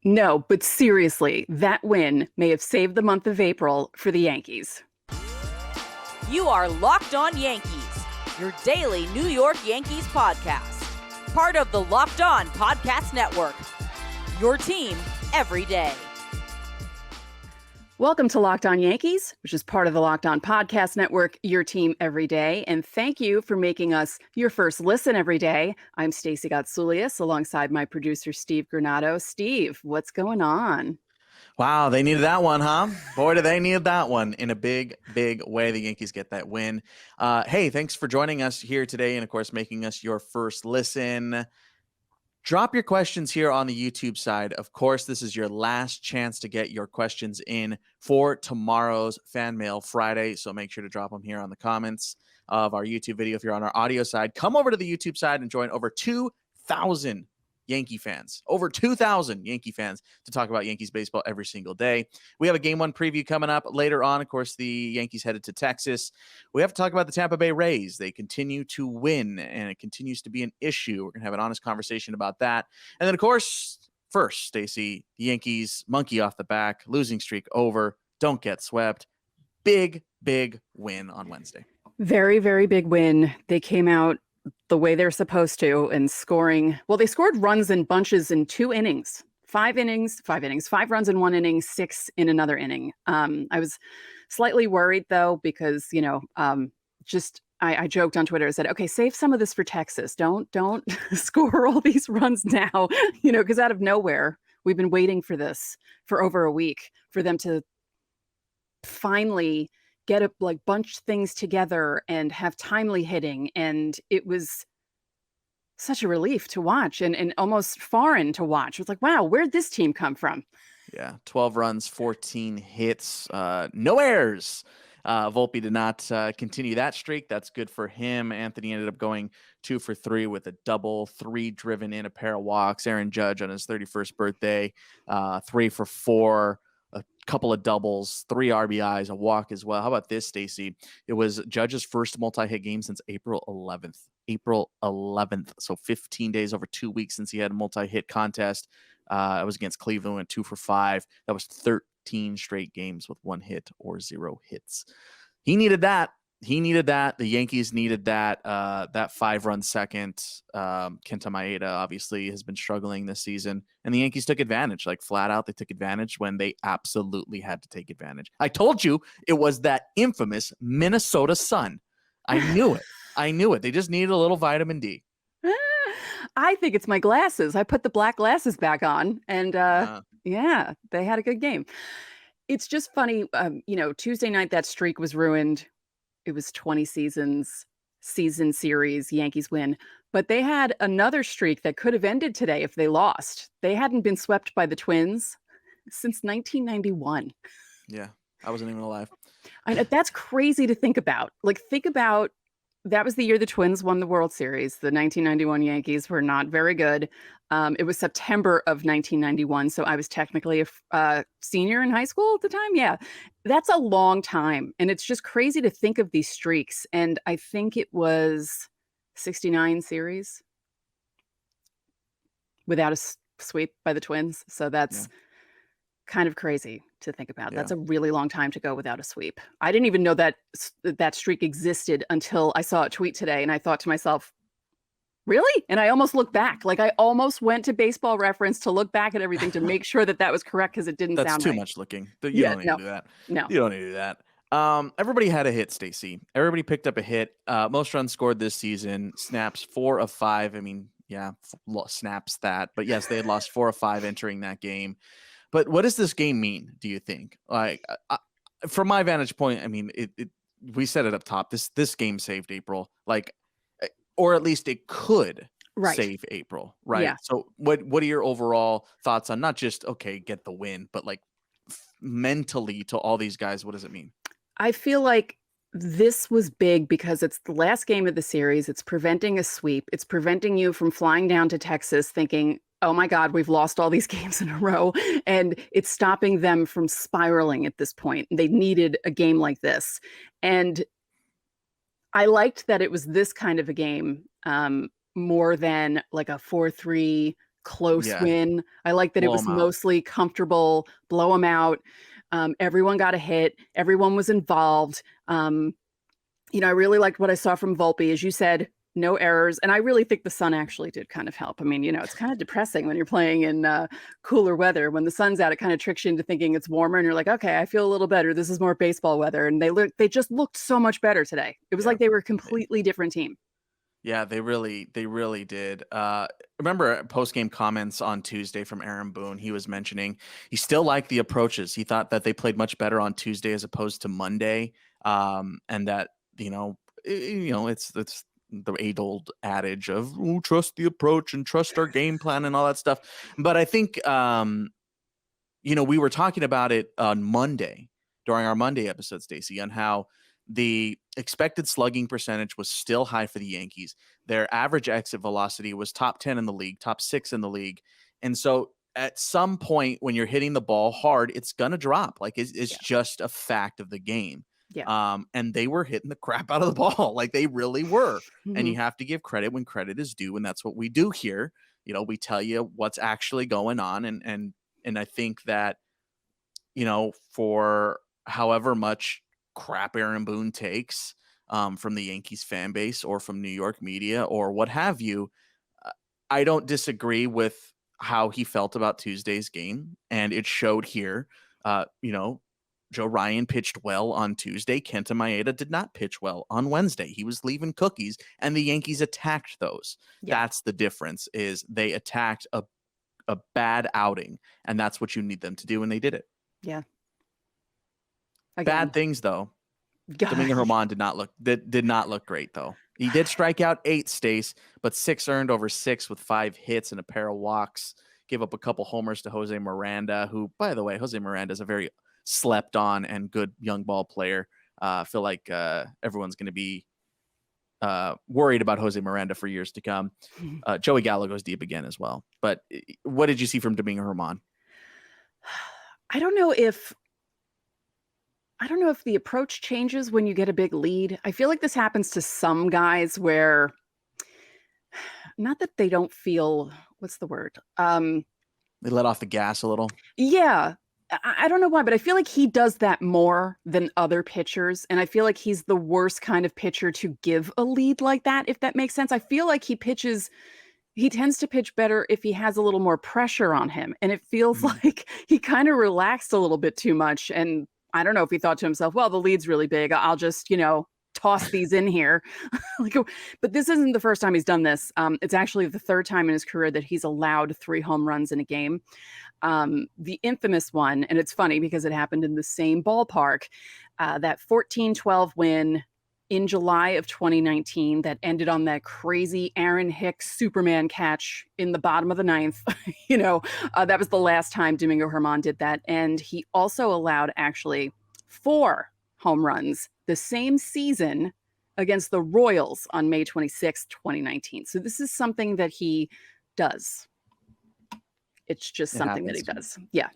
No, but seriously, that win may have saved the month of April for the Yankees. You are Locked On Yankees, your daily New York Yankees podcast. Part of the Locked On Podcast Network, your team every day. Welcome to Locked On Yankees, which is part of the Locked On Podcast Network, your team every day. And thank you for making us your first listen every day. I'm Stacey Gotsoulias alongside my producer, Steve Granado. Steve, what's going on? Wow, they needed that one, huh? Boy, do they need that one in a big, big way. The Yankees get that win. Hey, thanks for joining us here today and, of course, making us your first listen. Drop your questions here on the YouTube side. Of course, this is your last chance to get your questions in for tomorrow's Fan Mail Friday. So make sure to drop them here on the comments of our YouTube video. If you're on our audio side, come over to the YouTube side and join over 2,000 Yankee fans, over 2,000 Yankee fans to talk about Yankees baseball every single day. We have a Game 1 preview coming up later on. Of course, the Yankees headed to Texas. We have to talk about the Tampa Bay Rays. They continue to win, and it continues to be an issue. We're going to have an honest conversation about that. And then, of course, first, Stacey, the Yankees, monkey off the back, losing streak over, don't get swept. Big, big win on Wednesday. Very, very big win. They came out the way they're supposed to and scoring. Well, they scored runs in bunches in 2 innings, 5 runs in 1 inning, 6 in another inning. I was slightly worried though, because, I joked on Twitter. I said, okay, save some of this for Texas. Don't score all these runs now, because out of nowhere, we've been waiting for this for over a week for them to finally get a bunch things together and have timely hitting. And it was such a relief to watch and almost foreign to watch. It was like, wow, where'd this team come from? Yeah, 12 runs, 14 hits, no errors. Volpe did not continue that streak. That's good for him. Anthony ended up going 2 for 3 with a double, 3 driven in, a pair of walks. Aaron Judge on his 31st birthday, 3 for 4. A couple of doubles, 3 RBIs, a walk as well. How about this, Stacey? It was Judge's first multi-hit game since April 11th. So 15 days, over 2 weeks since he had a multi-hit contest. It was against Cleveland, went 2 for 5. That was 13 straight games with 1 hit or 0 hits. He needed that. The Yankees needed that. That 5-run second. Kenta Maeda obviously has been struggling this season, and the Yankees took advantage. Like, flat out, they took advantage when they absolutely had to take advantage. I told you it was that infamous Minnesota sun. I knew it. They just needed a little vitamin D. I think it's my glasses. I put the black glasses back on, and yeah, they had a good game. It's just funny. Tuesday night, that streak was ruined. It was 20 season series, Yankees win. But they had another streak that could have ended today if they lost. They hadn't been swept by the Twins since 1991. Yeah, I wasn't even alive. And that's crazy to think about. That was the year the Twins won the World Series. The 1991 Yankees were not very good. It was September of 1991, so I was technically a senior in high school at the time. Yeah, that's a long time, and it's just crazy to think of these streaks. And I think it was 69 series without a sweep by the Twins. So that's kind of crazy to think about. That's a really long time to go without a sweep. I didn't even know that streak existed until I saw a tweet today, and I thought to myself, really? And I almost looked back. I almost went to Baseball Reference to look back at everything to make sure that was correct, because it didn't sound right. That's too much looking. You don't need to do that. No. You don't need to do that. Everybody had a hit, Stacey. Everybody picked up a hit. Most runs scored this season. Snaps 4 of 5. I mean, snaps that. But yes, they had lost 4 of 5 entering that game. But what does this game mean, do you think? From my vantage point, I mean, we said it up top. This game saved April, or at least it could save April, right? Yeah. So what are your overall thoughts on not just, get the win, but mentally to all these guys, what does it mean? I feel like this was big because it's the last game of the series. It's preventing a sweep. It's preventing you from flying down to Texas thinking, oh my God, we've lost all these games in a row. And it's stopping them from spiraling at this point. They needed a game like this. And I liked that it was this kind of a game more than a 4-3 close win. I like that it Blow was 'em out. mostly comfortable, blow them out. Everyone got a hit. Everyone was involved. I really liked what I saw from Volpe. As you said, no errors. And I really think the sun actually did kind of help. I mean, it's kind of depressing when you're playing in cooler weather. When the sun's out, it kind of tricks you into thinking it's warmer. And you're like, okay, I feel a little better. This is more baseball weather. And they just looked so much better today. It was like they were a completely different team. Yeah, they really did. Remember post-game comments on Tuesday from Aaron Boone. He was mentioning he still liked the approaches. He thought that they played much better on Tuesday as opposed to Monday. And that, it's the age-old adage of trust the approach and trust our game plan and all that stuff. But I think, we were talking about it on Monday during our Monday episode, Stacey, on how the expected slugging percentage was still high for the Yankees. Their average exit velocity was top 10 in the league, top 6 in the league. And so at some point when you're hitting the ball hard, it's going to drop. Like it's just a fact of the game. Yeah. And they were hitting the crap out of the ball. Like they really were. Mm-hmm. And you have to give credit when credit is due. And that's what we do here. We tell you what's actually going on. And I think that, for however much crap Aaron Boone takes from the Yankees fan base or from New York media or what have you, I don't disagree with how he felt about Tuesday's game. And it showed here, Joe Ryan pitched well on Tuesday. Kenta Maeda did not pitch well on Wednesday. He was leaving cookies and the Yankees attacked those. Yeah. That's the difference, is they attacked a bad outing, and that's what you need them to do, and they did it. Yeah. Again. Bad things though. Domingo Germán did not look great though. He did strike out 8, Stace, but 6 earned over 6 with 5 hits and a pair of walks. Gave up a couple homers to Jose Miranda, who, by the way, Jose Miranda is a very slept on and good young ball player. I feel like everyone's going to be worried about Jose Miranda for years to come. Joey Gallo goes deep again as well. But what did you see from Domingo Germán? I don't know if the approach changes when you get a big lead. I feel like this happens to some guys where, not that they don't feel, what's the word? They let off the gas a little. Yeah. I don't know why, but I feel like he does that more than other pitchers. And I feel like he's the worst kind of pitcher to give a lead like that, if that makes sense. I feel like he tends to pitch better if he has a little more pressure on him. And it feels like he kind of relaxed a little bit too much. And I don't know if he thought to himself, well, the lead's really big. I'll just, toss these in here. But this isn't the first time he's done this. It's actually the 3rd time in his career that he's allowed 3 home runs in a game. The infamous one, and it's funny because it happened in the same ballpark, that 14-12 win in July of 2019 that ended on that crazy Aaron Hicks Superman catch in the bottom of the 9th. That was the last time Domingo Germán did that. And he also allowed actually 4 home runs the same season against the Royals on May 26, 2019. So this is something that he does. It's just something that he does. Yeah.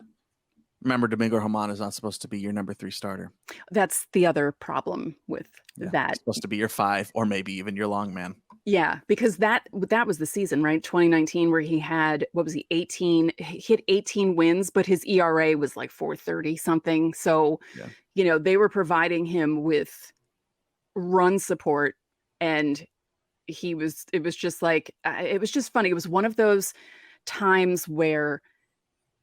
Remember, Domingo Germán is not supposed to be your number 3 starter. That's the other problem with that. It's supposed to be your 5 or maybe even your long man. Yeah, because that was the season, right? 2019, where he had, hit 18 wins, but his ERA was like 4.30 something. So, they were providing him with run support, and it was just funny. It was one of those times where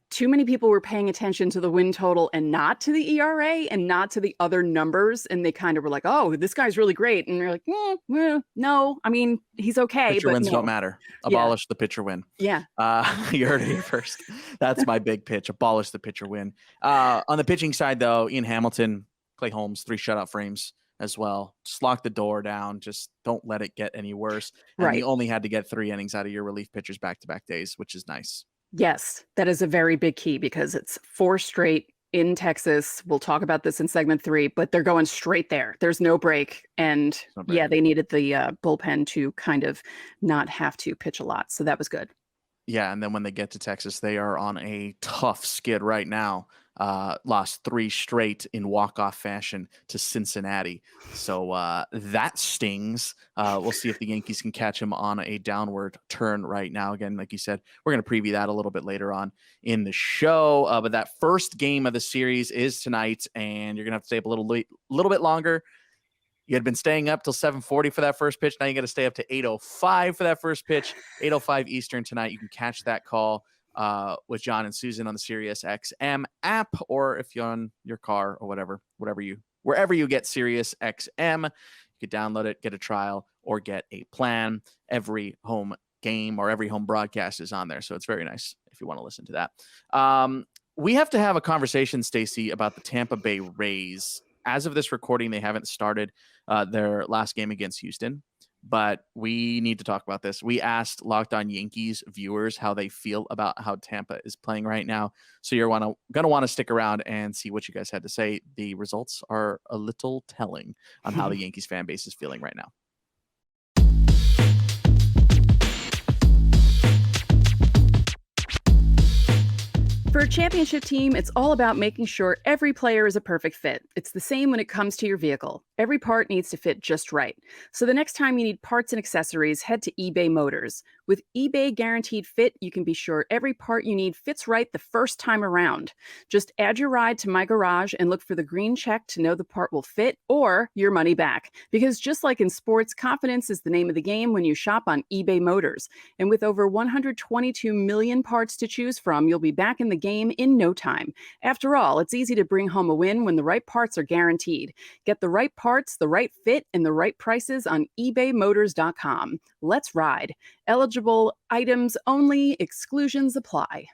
too many people were paying attention to the win total and not to the ERA and not to the other numbers. And they kind of were like, oh, this guy's really great. And you're like, well, no, I mean, he's okay. Pitcher but wins no. don't matter. Abolish the pitcher win. Yeah. You heard it here first. That's my big pitch. Abolish the pitcher win. On the pitching side, though, Ian Hamilton, Clay Holmes, 3 shutout frames as well. Just lock the door down. Just don't let it get any worse. And you only had to get 3 innings out of your relief pitchers back-to-back days, which is nice. Yes, that is a very big key because it's 4 straight in Texas. We'll talk about this in segment 3, but they're going straight there. There's no break. And they needed the bullpen to kind of not have to pitch a lot. So that was good. Yeah, and then when they get to Texas, they are on a tough skid right now. lost 3 straight in walk-off fashion to Cincinnati. So that stings. We'll see if the Yankees can catch him on a downward turn right now. Again, like you said, we're going to preview that a little bit later on in the show. But that first game of the series is tonight, and you're going to have to stay up a little bit longer. You had been staying up till 7:40 for that first pitch. Now you got to stay up to 8:05 for that first pitch. 8:05 Eastern tonight. You can catch that call with John and Susan on the Sirius XM app, or if you're on your car or wherever you get Sirius XM, you could download it, get a trial, or get a plan. Every home game or every home broadcast is on there, so it's very nice if you want to listen to that. We have to have a conversation, Stacey, about the Tampa Bay Rays. As of this recording, they haven't started their last game against Houston, but we need to talk about this. We asked Locked On Yankees viewers how they feel about how Tampa is playing right now. So you're going to want to stick around and see what you guys had to say. The results are a little telling on how the Yankees fan base is feeling right now. For a championship team, it's all about making sure every player is a perfect fit. It's the same when it comes to your vehicle. Every part needs to fit just right. So the next time you need parts and accessories, head to eBay Motors. With eBay Guaranteed Fit, you can be sure every part you need fits right the first time around. Just add your ride to My Garage and look for the green check to know the part will fit or your money back. Because just like in sports, confidence is the name of the game when you shop on eBay Motors. And with over 122 million parts to choose from, you'll be back in the game in no time. After all, it's easy to bring home a win when the right parts are guaranteed. Get the right parts, the right fit, and the right prices on ebaymotors.com. Let's ride. Eligible items only. Exclusions apply.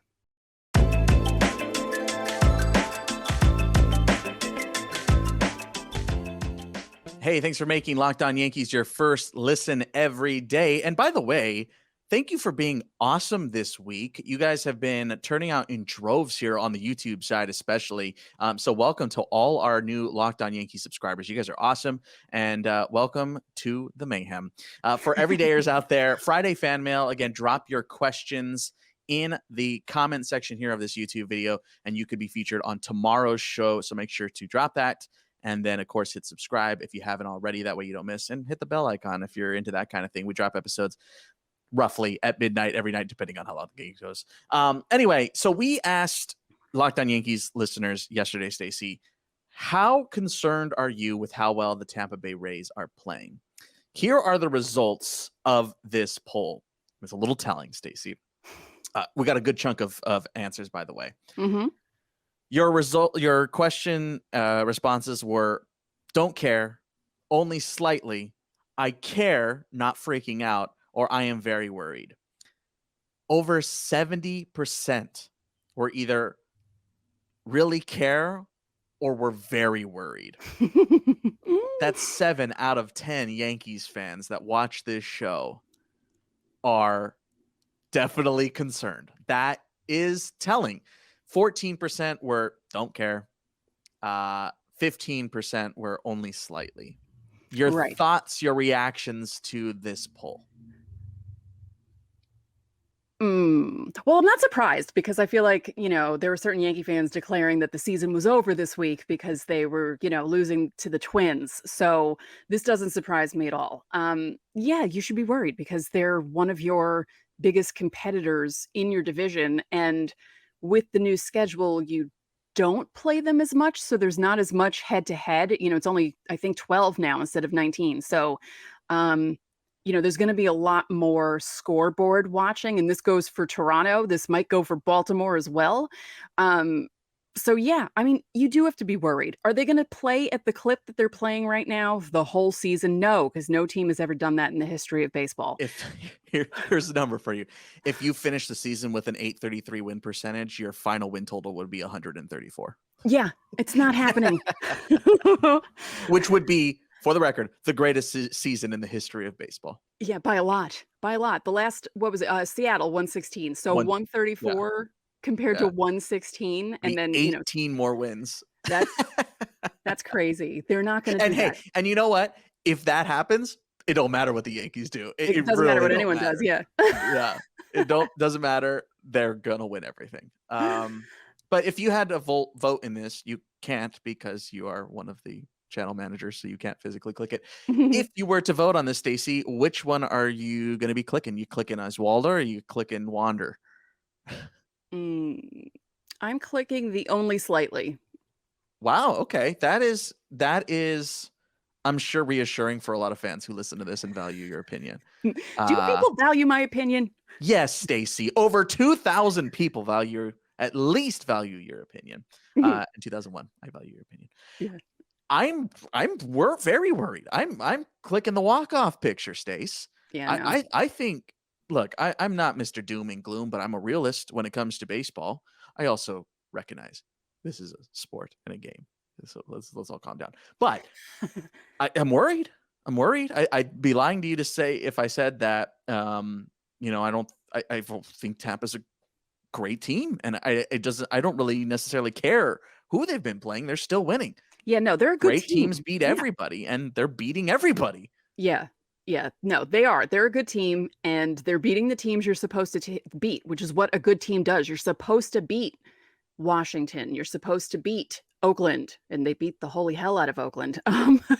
Hey, thanks for making Locked On Yankees your first listen every day. And by the way, thank you for being awesome this week. You guys have been turning out in droves here on the YouTube side, especially. So welcome to all our new Locked On Yankees subscribers. You guys are awesome, and welcome to the mayhem. For everydayers out there, Friday fan mail. Again, drop your questions in the comment section here of this YouTube video, and you could be featured on tomorrow's show. So make sure to drop that. And then, of course, hit subscribe if you haven't already. That way you don't miss. And hit the bell icon if you're into that kind of thing. We drop episodes roughly at midnight every night, depending on how long the game goes. Anyway, so we asked Locked On Yankees listeners yesterday, Stacey, how concerned are you with how well the Tampa Bay Rays are playing? Here are the results of this poll. It's a little telling, Stacey. We got a good chunk of answers, by the way. Mm-hmm. Your question responses were: don't care, only slightly, I care, not freaking out, or I am very worried. Over 70% were either really care or were very worried. That's 7 out of 10 Yankees fans that watch this show are definitely concerned. That is telling. 14% were don't care. 15% were only slightly. Your thoughts, your reactions to this poll? Well, I'm not surprised because I feel like, there were certain Yankee fans declaring that the season was over this week because they were, losing to the Twins. So this doesn't surprise me at all. Yeah, you should be worried because they're one of your biggest competitors in your division. And with the new schedule, you don't play them as much. So there's not as much head to head. It's only, I think, 12 now instead of 19. So, there's going to be a lot more scoreboard watching, and this goes for Toronto. This might go for Baltimore as well. So, yeah, you do have to be worried. Are they going to play at the clip that they're playing right now the whole season? No, because no team has ever done that in the history of baseball. Here's the number for you. If you finish the season with an .833 win percentage, your final win total would be 134. Yeah, it's not happening. Which would be, for the record, the greatest season in the history of baseball. Yeah, by a lot. The last, what was it? Seattle 116. So 134 compared to 116, and then 18 more wins. That's crazy. They're not going to do that. And you know what? If that happens, it don't matter what the Yankees do. It doesn't matter what anyone does. Yeah. Yeah. It doesn't matter. They're gonna win everything. But if you had to vote in this, you can't because you are one of the channel managers, so you can't physically click it. If you were to vote on this, Stacey, which one are you going to be clicking? You clicking Oswaldo or are you clicking Wander? I'm clicking the only slightly. Wow. Okay. That is, I'm sure, reassuring for a lot of fans who listen to this and value your opinion. Do people value my opinion? Yes, Stacey. Over 2,000 people at least value your opinion. In 2001, I value your opinion. Yeah. We're very worried. I'm clicking the walk-off picture, Stace. Yeah. No. I think, look, I'm not Mr. Doom and Gloom, but I'm a realist when it comes to baseball. I also recognize this is a sport and a game. So let's all calm down. But I'm worried. I'd be lying to you to say if I said that, I don't think Tampa's a great team, and I don't really necessarily care who they've been playing. They're still winning. Yeah, no, they're a good Great team. teams beat everybody, and they're beating everybody. Yeah. No, they are. They're a good team, and they're beating the teams you're supposed to beat, which is what a good team does. You're supposed to beat Washington. You're supposed to beat Oakland, and they beat the holy hell out of Oakland.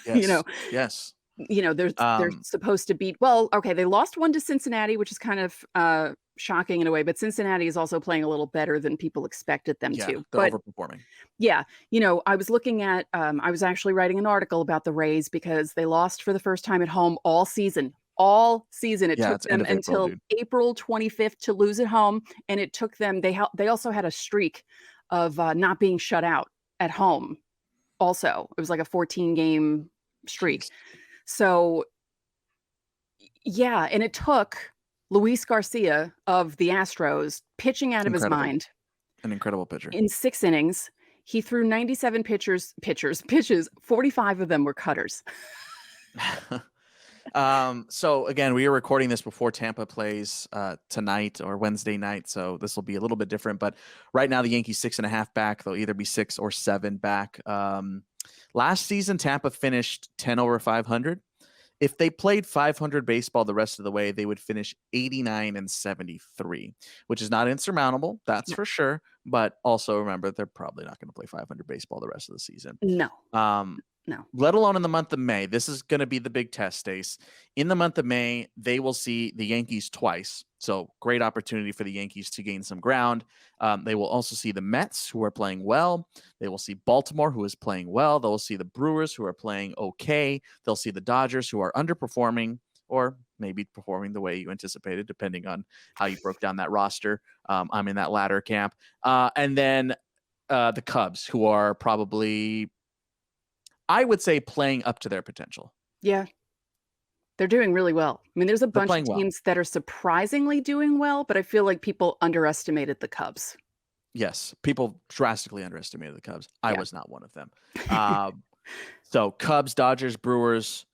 Yes. Yes. They're supposed to beat. Well, okay, they lost one to Cincinnati, which is kind of shocking in a way, but Cincinnati is also playing a little better than people expected them to. They're But overperforming. yeah, I was looking at, I was actually writing an article about the Rays because they lost for the first time at home all season. It took them until April 25th to lose at home, and it took them. They also had a streak of not being shut out at home. Also, it was like a 14-game streak. Jeez. So, yeah, and it took Luis Garcia of the Astros pitching out of his mind. An incredible pitcher. In 6 innings, he threw 97 pitches. 45 of them were cutters. So again, we are recording this before Tampa plays tonight or Wednesday night, so this will be a little bit different. But right now, the Yankees 6.5 back. They'll either be 6 or 7 back. Last season, Tampa finished 10 over 500. If they played 500 baseball the rest of the way, they would finish 89 and 73, which is not insurmountable. That's for sure. But also remember, they're probably not going to play 500 baseball the rest of the season. No. No. Let alone in the month of May. This is going to be the big test, Stace. In the month of May, they will see the Yankees twice. So great opportunity for the Yankees to gain some ground. They will also see the Mets, who are playing well. They will see Baltimore, who is playing well. They'll see the Brewers, who are playing okay. They'll see the Dodgers, who are underperforming or maybe performing the way you anticipated, depending on how you broke down that roster. I'm in that latter camp. And then the Cubs, who are probably, I would say, playing up to their potential. Yeah. They're doing really well. I mean, there's a bunch of teams that are surprisingly doing well, but I feel like people underestimated the Cubs. Yes, people drastically underestimated the Cubs. I was not one of them. So Cubs, Dodgers, Brewers,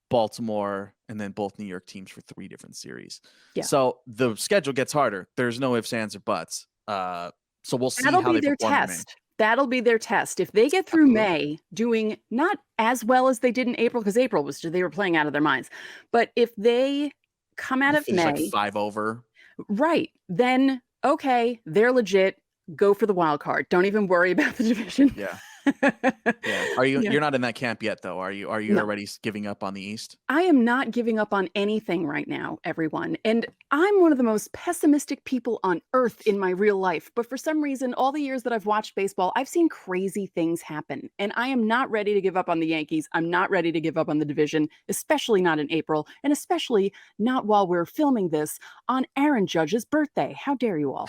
Baltimore, and then both New York teams for 3 different series. Yeah. So the schedule gets harder. There's no ifs, ands, or buts. So we'll see how they perform in May. That'll be their test. If they get through May doing not as well as they did in April, because April was they were playing out of their minds. But if they come out of May like 5 over, right, then okay, they're legit. Go for the wild card. Don't even worry about the division. Yeah. Yeah. Are you? Yeah. You're not in that camp yet, though. Are you? Are you already giving up on the East? I am not giving up on anything right now, everyone. And I'm one of the most pessimistic people on earth in my real life. But for some reason, all the years that I've watched baseball, I've seen crazy things happen. And I am not ready to give up on the Yankees. I'm not ready to give up on the division, especially not in April, and especially not while we're filming this on Aaron Judge's birthday. How dare you all?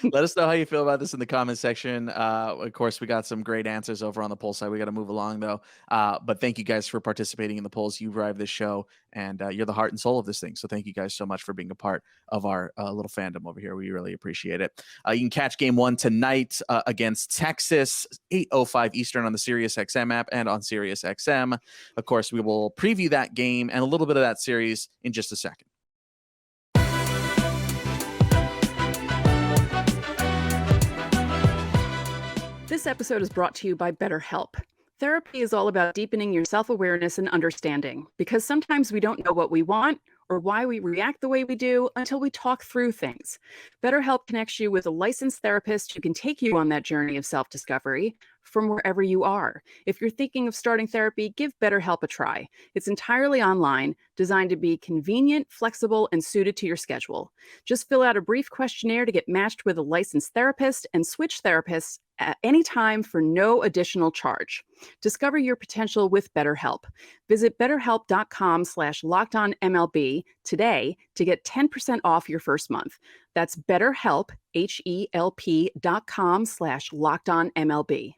Let us know how you feel about this in the comment section. Of course, we got some great answers over on the poll side. We got to move along, though. But thank you guys for participating in the polls. You drive this show, and you're the heart and soul of this thing. So thank you guys so much for being a part of our little fandom over here. We really appreciate it. You can catch Game 1 tonight against Texas, 8:05 Eastern on the SiriusXM app and on SiriusXM. Of course, we will preview that game and a little bit of that series in just a second. This episode is brought to you by BetterHelp. Therapy is all about deepening your self-awareness and understanding, because sometimes we don't know what we want or why we react the way we do until we talk through things. BetterHelp connects you with a licensed therapist who can take you on that journey of self-discovery from wherever you are. If you're thinking of starting therapy, give BetterHelp a try. It's entirely online, designed to be convenient, flexible, and suited to your schedule. Just fill out a brief questionnaire to get matched with a licensed therapist and switch therapists at any time for no additional charge. Discover your potential with BetterHelp. Visit betterhelp.com/lockedonmlb today to get 10% off your first month. That's BetterHelp, HELP.com/lockedonmlb.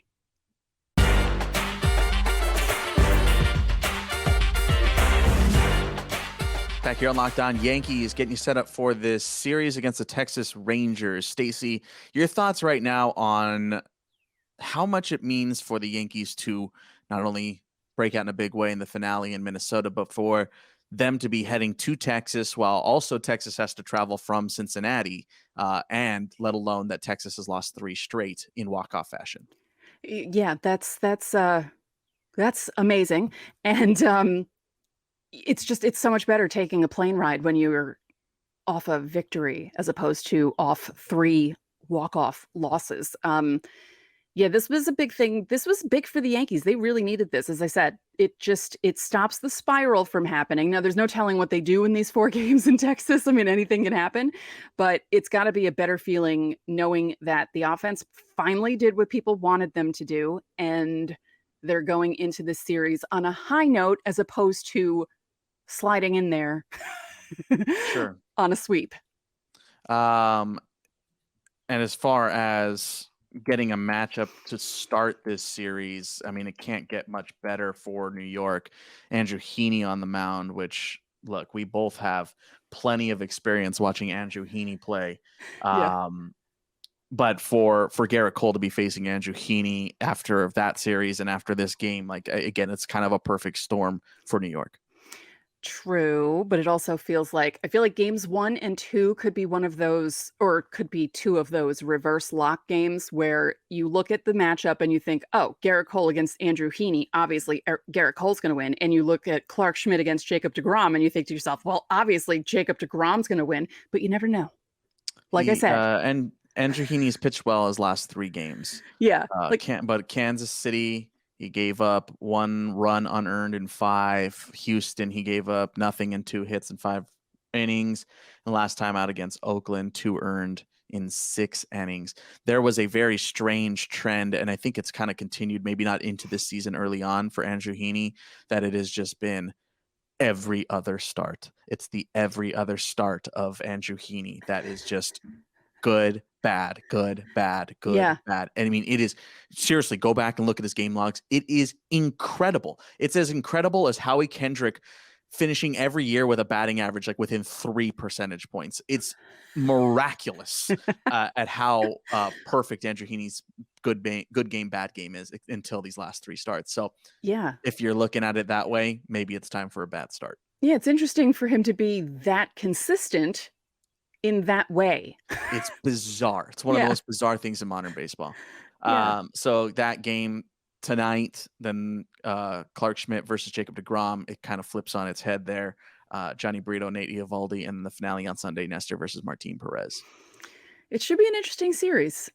Back here on Locked On Yankees, getting you set up for this series against the Texas Rangers. Stacey, your thoughts right now on how much it means for the Yankees to not only break out in a big way in the finale in Minnesota, but for them to be heading to Texas, while also Texas has to travel from Cincinnati, and let alone that Texas has lost 3 straight in walk-off fashion. Yeah, that's amazing. And it's so much better taking a plane ride when you're off a victory as opposed to off 3 walk-off losses. Yeah, this was a big thing. This was big for the Yankees. They really needed this. As I said, it stops the spiral from happening. Now, there's no telling what they do in these 4 games in Texas. I mean, anything can happen, but it's got to be a better feeling knowing that the offense finally did what people wanted them to do, and they're going into this series on a high note as opposed to sliding in there Sure. on a sweep. And as far as getting a matchup to start this series, I mean, it can't get much better for New York. Andrew Heaney on the mound, which, look, we both have plenty of experience watching Andrew Heaney play. Yeah. But for Gerrit Cole to be facing Andrew Heaney after that series and after this game, like, again, it's kind of a perfect storm for New York. True, but it also feels like I feel like games 1 and 2 could be one of those, or could be 2 of those reverse lock games where you look at the matchup and you think, oh, Gerrit Cole against Andrew Heaney, obviously Gerrit Cole's going to win. And you look at Clark Schmidt against Jacob deGrom and you think to yourself, well, obviously Jacob deGrom's going to win, but you never know. Like I said. And Andrew Heaney's pitched well his last 3 games. Yeah. But Kansas City, he gave up 1 run unearned in 5. Houston, he gave up nothing in 2 hits in 5 innings. And last time out against Oakland, 2 earned in 6 innings. There was a very strange trend, and I think it's kind of continued, maybe not into this season early on for Andrew Heaney, that it has just been every other start. It's the every other start of Andrew Heaney that is just good, bad, good, bad, good, Yeah. bad. And I mean, it is, seriously, go back and look at his game logs. It is incredible. It's as incredible as Howie Kendrick finishing every year with a batting average like within 3 percentage points. It's miraculous at how perfect Andrew Heaney's good game, bad game is until these last 3 starts. So Yeah. if you're looking at it that way, maybe it's time for a bad start. Yeah, it's interesting for him to be that consistent in that way. It's bizarre. It's one of the most bizarre things in modern baseball. Yeah. So that game tonight, then Clark Schmidt versus Jacob deGrom, it kind of flips on its head there. Johnny Brito, Nate Eovaldi, and the finale on Sunday, Nestor versus Martin Perez. It should be an interesting series.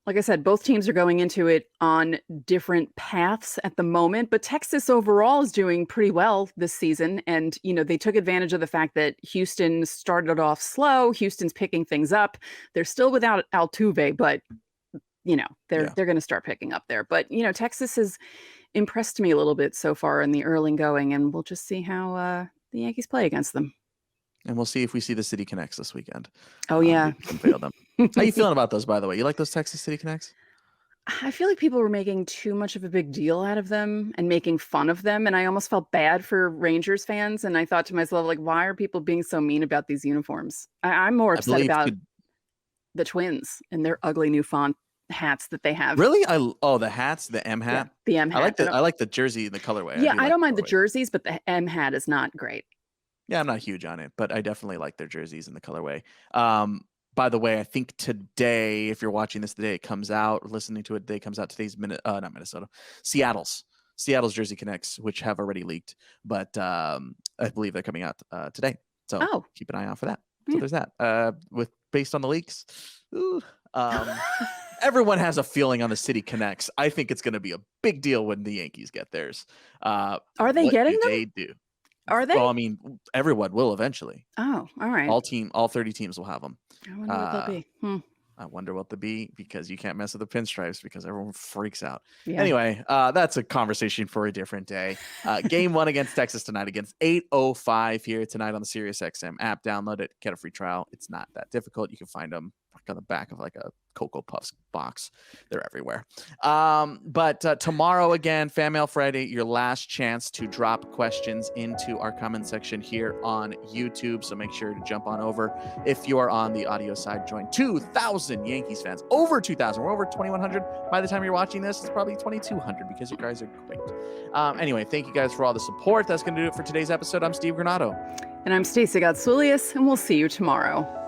Like I said, both teams are going into it on different paths at the moment, but Texas overall is doing pretty well this season. And, they took advantage of the fact that Houston started off slow. Houston's picking things up. They're still without Altuve, but, they're going to start picking up there. But, Texas has impressed me a little bit so far in the early going, and we'll just see how the Yankees play against them. And we'll see if we see the City Connects this weekend. Oh, yeah. We can fail them. How you feeling about those, by the way? You like those Texas City Connects? I feel like people were making too much of a big deal out of them and making fun of them. And I almost felt bad for Rangers fans. And I thought to myself, like, why are people being so mean about these uniforms? I'm more upset about the Twins and their ugly new font hats that they have. Really? The hats, the M hat? Yeah, the M hat. I like the jersey and the colorway. Yeah, I don't mind the jerseys, but the M hat is not great. Yeah, I'm not huge on it, but I definitely like their jerseys and the colorway. By the way, I think today, if you're watching this today, it comes out, or listening to it today, comes out today's not Minnesota, Seattle's Seattle's Jersey Connects, which have already leaked, but I believe they're coming out today. So keep an eye out for that. So there's that. Based on the leaks, everyone has a feeling on the City Connects. I think it's going to be a big deal when the Yankees get theirs. Are they getting them? They do. Are they? Well, I mean, everyone will eventually. Oh, all right. All 30 teams will have them. I wonder what they'll be. I wonder what they'll be, because you can't mess with the pinstripes because everyone freaks out. Yeah. Anyway, that's a conversation for a different day. Game 1 against Texas tonight against 8:05 here tonight on the SiriusXM app. Download it, get a free trial. It's not that difficult. You can find them on the back of like a Cocoa Puffs box. They're everywhere. But tomorrow again, Fan Mail Friday, your last chance to drop questions into our comment section here on YouTube. So make sure to jump on over. If you are on the audio side, join 2,000 Yankees fans. Over 2,000. We're over 2,100. By the time you're watching this, it's probably 2,200 because you guys are great. Anyway, thank you guys for all the support. That's going to do it for today's episode. I'm Steve Granado. And I'm Stacey Gotsoulias, and we'll see you tomorrow.